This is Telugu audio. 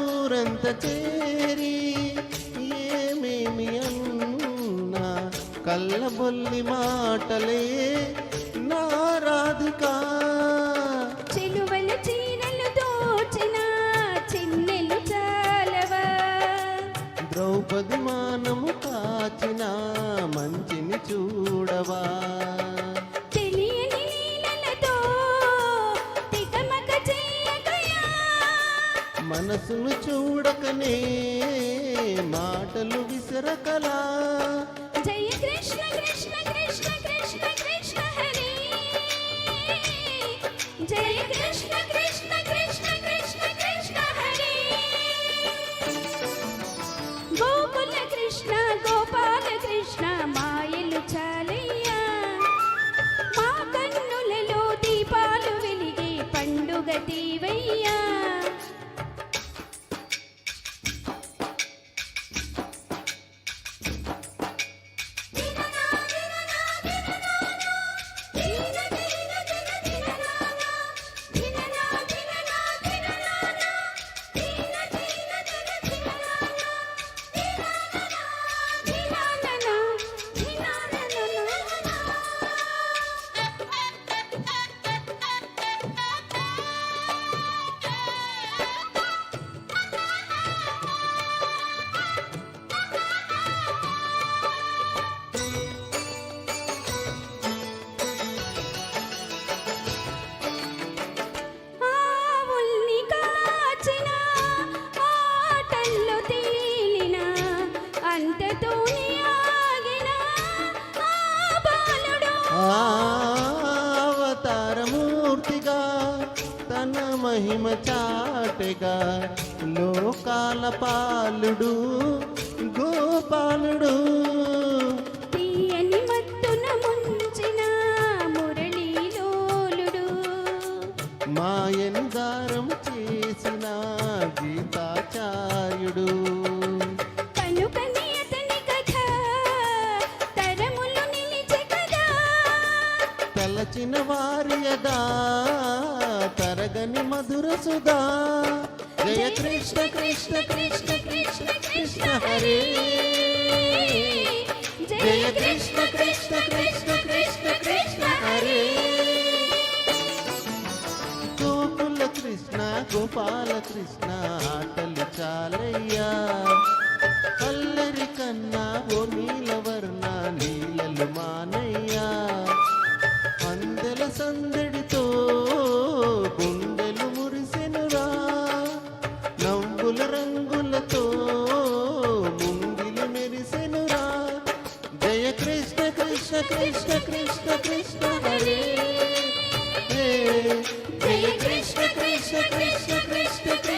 ఊరంత చేరి ఏమేమి అన్నా కళ్ళబొల్లి మాటలే నారాధికా చెలువలు చీరలు దోచిన చిన్నెలు చాలవా ద్రౌపది మానము కాచిన మంచిని చూడవా మనసును చూడకనే మాటలు విసరకలా జయ కృష్ణ కృష్ణ కృష్ణ కృష్ణ కృష్ణ హరి జయ కృష్ణ కృష్ణ కృష్ణ కృష్ణ కృష్ణ హరి గోకుల కృష్ణ గోపాల కృష్ణ మాయలు చాలయ్యా మా కన్నులలో దీపాలు వెలిగే పండుగ దేవయ్యా అవతారమూర్తిగా తన మహిమ చాటెగా లోకాల పాలుడు గోపాలుడు తీయని మత్తున ముంచిన మురళీలోలుడు మాయను దారం చేసిన గీతాచార్యుడు తలచిన వారియదా తరగని మధుర సుధా జయ కృష్ణ కృష్ణ కృష్ణ కృష్ణ కృష్ణ హరే జయ కృష్ణ కృష్ణ కృష్ణ కృష్ణ కృష్ణ హరే గోకుల కృష్ణ గోపాల కృష్ణ ఆటలు చాలయ్యా అల్లరి కన్నా ఓ నీలవర్ణ నీలలు మానయ్యా అందెల సందడితో గుండెలు మురిసెనురా నవ్వుల రంగులతో ముంగిలు మెరిసెనురా జయ కృష్ణ కృష్ణ కృష్ణ కృష్ణ కృష్ణ హరే హరే జయ కృష్ణ కృష్ణ కృష్ణ కృష్ణ కృష్ణ